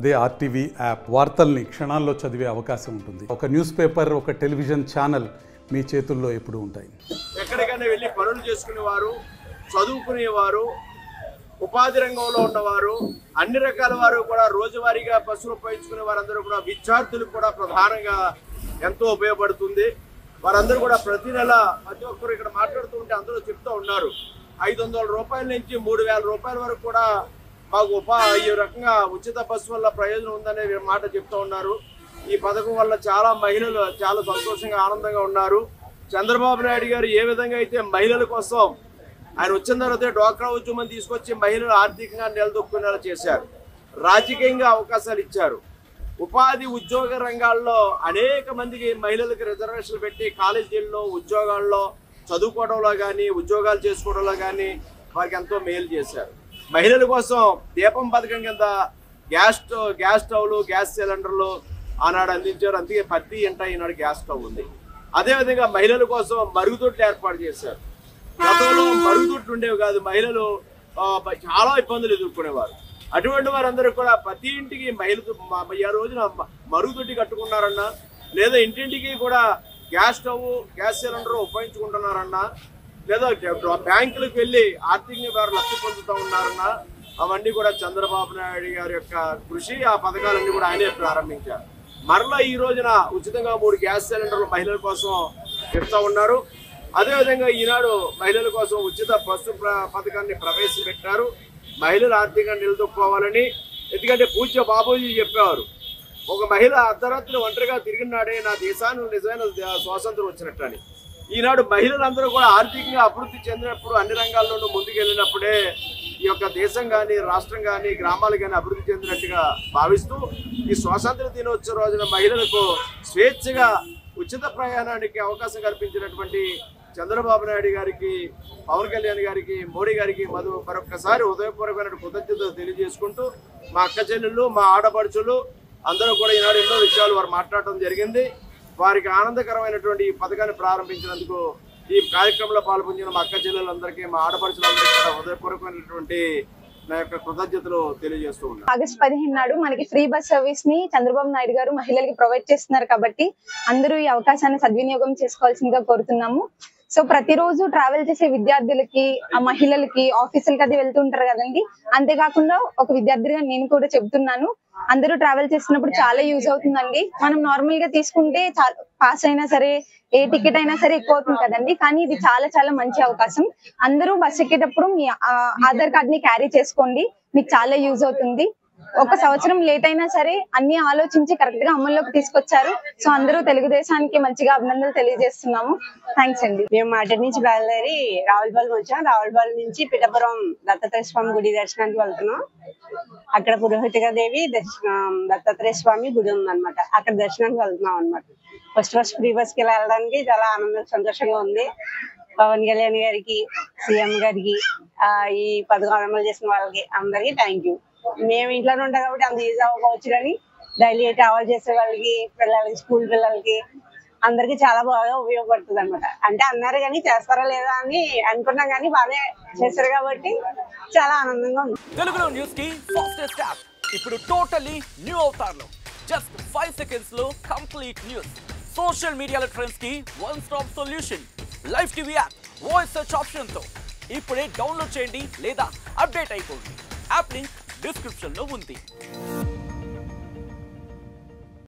అదే RTV app వార్తల్ని క్షణాల్లో చదివే అవకాశం ఉంటుంది. ఒక న్యూస్ పేపర్, ఒక టెలివిజన్ ఛానల్ మీ చేతుల్లో ఎప్పుడూ ఉంటాయి. ఎక్కడికైనా వెళ్ళి పనులు చేసుకునేవారు, చదువుకునేవారు, ఉపాధి రంగంలో ఉన్నవారు, అన్ని రకాల వారు కూడా రోజువారీగా బస్సులు ఉపయోగించుకునే వారందరూ కూడా విద్యార్థులకు కూడా ప్రధానంగా ఎంతో ఉపయోగపడుతుంది. వారందరూ కూడా ప్రతి నెల ప్రతి ఒక్కరు ఇక్కడ మాట్లాడుతూ ఉంటే అందరూ చెప్తూ ఉన్నారు, 500 రూపాయల నుంచి 3000 రూపాయల వరకు కూడా మాకు ఈ రకంగా ఉచిత బస్సు వల్ల ప్రయోజనం ఉందనే మాట చెప్తూ ఉన్నారు. ఈ పథకం వల్ల చాలా మహిళలు చాలా సంతోషంగా ఆనందంగా ఉన్నారు. చంద్రబాబు నాయుడు గారు ఏ విధంగా అయితే మహిళల కోసం ఆయన వచ్చిన తర్వాత డ్వాక్రా ఉద్యమం తీసుకొచ్చి మహిళలు ఆర్థికంగా నిలదొక్కునేలా చేశారు, రాజకీయంగా అవకాశాలు ఇచ్చారు, ఉపాధి ఉద్యోగ రంగాల్లో అనేక మందికి మహిళలకు రిజర్వేషన్లు పెట్టి కాలేజీల్లో ఉద్యోగాల్లో చదువుకోవడంలో కానీ ఉద్యోగాలు చేసుకోవడంలో కానీ వారికి ఎంతో మేలు చేశారు. మహిళల కోసం దీపం పథకం కింద గ్యాస్ స్టవ్లు, గ్యాస్ సిలిండర్లు ఆనాడు అందించారు. అందుకే ప్రతి ఇంట ఈనాడు గ్యాస్ స్టవ్ ఉంది. అదేవిధంగా మహిళల కోసం మరుగుదొడ్లు ఏర్పాటు చేశారు. గతంలో మరుగుదొడ్లు ఉండేవి కాదు, మహిళలు చాలా ఇబ్బందులు ఎదుర్కొనేవారు. అటువంటి వారందరూ కూడా ప్రతి ఇంటికి మహిళలు ఈ రోజున మరుగుదొడ్డి కట్టుకున్నారన్నా, లేదా ఇంటింటికి కూడా గ్యాస్ స్టవ్, గ్యాస్ సిలిండర్ ఉపయోగించుకుంటున్నారన్నా, లేదా బ్యాంకులకు వెళ్ళి ఆర్థికంగా వారు లబ్ధి పొందుతూ ఉన్నారన్నా, అవన్నీ కూడా చంద్రబాబు నాయుడు గారి యొక్క కృషి, ఆ పథకాలన్నీ కూడా ఆయనే ప్రారంభించారు. మరలా ఈ రోజున ఉచితంగా 3 గ్యాస్ సిలిండర్లు మహిళల కోసం చెప్తా ఉన్నారు. అదేవిధంగా ఈనాడు మహిళల కోసం ఉచిత బస్సు పథకాన్ని ప్రవేశపెట్టారు. మహిళలు ఆర్థికంగా నిలదొక్కుకోవాలని. ఎందుకంటే పూజ్య బాబూజీ చెప్పేవారు, ఒక మహిళ అర్ధరాత్రి ఒంటరిగా తిరిగినాడే నా దేశానికి నిజమైన స్వాతంత్రం వచ్చినట్టని. ఈనాడు మహిళలందరూ కూడా ఆర్థికంగా అభివృద్ధి చెందినప్పుడు, అన్ని రంగాల్లోనూ ముందుకెళ్ళినప్పుడే ఈ యొక్క దేశం కానీ, రాష్ట్రం కానీ, గ్రామాలు కానీ అభివృద్ధి చెందినట్టుగా భావిస్తూ ఈ స్వాతంత్ర దినోత్సవ రోజున మహిళలకు స్వేచ్ఛగా ఉచిత ప్రయాణానికి అవకాశం కల్పించినటువంటి చంద్రబాబు నాయుడు గారికి, పవన్ కళ్యాణ్ గారికి, మోడీ గారికి మరొకసారి హృదయపూర్వకమైన కృతజ్ఞతలు తెలియజేసుకుంటూ, మా అక్క చెల్లెళ్ళు, మా ఆడపడుచులు అందరూ కూడా ఈనాడు ఎన్నో విషయాలు వారు మాట్లాడటం జరిగింది. వారికి ఆనందకరమైనటువంటి ఈ పథకాన్ని ప్రారంభించినందుకు ఈ కార్యక్రమంలో పాల్గొంచిన మా అక్క చెల్లెలందరికీ, మా ఆడపడుచులందరికీ కూడా హృదయపూర్వకమైనటువంటి నా యొక్క కృతజ్ఞతలు తెలియజేస్తూ ఉన్నాను. ఆగస్టు 15 నాడు మనకి ఫ్రీ బస్ సర్వీస్ ని చంద్రబాబు నాయుడు గారు మహిళలకి ప్రొవైడ్ చేస్తున్నారు కాబట్టి అందరూ ఈ అవకాశాన్ని సద్వినియోగం చేసుకోవాల్సిందిగా కోరుతున్నాము. సో ప్రతిరోజు ట్రావెల్ చేసే విద్యార్థులకి, ఆ మహిళలకి ఆఫీసులకి అది వెళ్తుంటారు కదండి. అంతేకాకుండా ఒక విద్యార్థిగా నేను కూడా చెబుతున్నాను, అందరూ ట్రావెల్ చేస్తున్నప్పుడు చాలా యూజ్ అవుతుందండి. మనం నార్మల్ గా తీసుకుంటే పాస్ అయినా సరే, ఏ టికెట్ అయినా సరే ఎక్కువ అవుతుంది కదండి. కానీ ఇది చాలా చాలా మంచి అవకాశం. అందరూ బస్ ఎక్కేటప్పుడు మీ ఆధార్ కార్డ్ ని క్యారీ చేసుకోండి, మీకు చాలా యూజ్ అవుతుంది. 1 సంవత్సరం లేట్ అయినా సరే అన్ని ఆలోచించి కరెక్ట్ గా అమల్లోకి తీసుకొచ్చారు. సో అందరూ తెలుగుదేశానికి మంచిగా అభినందనలు తెలియజేస్తున్నాము. థ్యాంక్స్ అండి. మేము అటు నుంచి బయలుదేరి రావులపాలెం వచ్చాం. రావులపాలెం నుంచి పిఠాపురం దత్తాత్రేయ స్వామి గుడి దర్శనానికి వెళ్తున్నాం. అక్కడ పురోహితిగా దేవి దత్తాత్రేయ స్వామి గుడి ఉందన్నమాట, అక్కడ దర్శనానికి వెళ్తున్నాం అనమాట. ఫస్ట్ ఫ్రీ బస్ కి వెళ్ళడానికి చాలా సంతోషంగా ఉంది. పవన్ కళ్యాణ్ గారికి, సీఎం గారికి, ఈ పథకం అమలు చేసిన వాళ్ళకి అందరికి థ్యాంక్ యూ. మేము ఇంట్లోనే ఉంటాం కాబట్టి అంత ఈజీ అవ్వకపోవచ్చు, కానీ డైలీ ట్రావెల్ చేసే వాళ్ళకి, పిల్లలకి, స్కూల్ పిల్లలకి అందరికి చాలా బాగా ఉపయోగపడుతుంది అనమాట. అంటే అన్నారు కానీ చేస్తారా లేదా అని అనుకున్నాం, కానీ బాగానే చేశారు కాబట్టి చాలా ఆనందంగా ఉంది. తెలుగులో న్యూస్ కి ఫాస్టెస్ట్ యాప్ ఇప్పుడు టోటల్లీ న్యూ అవతార్లో జస్ట్ 5 seconds లో కంప్లీట్ న్యూస్. సోషల్ మీడియాలో ట్రెండ్స్ కి one stop solution. Live TV app voice search option తో ఇప్పుడే డౌన్లోడ్ చేయండి లేదా అప్డేట్ అయిపోండి. యాప్ లింక్ డిస్క్రిప్షన్ లో ఉంది.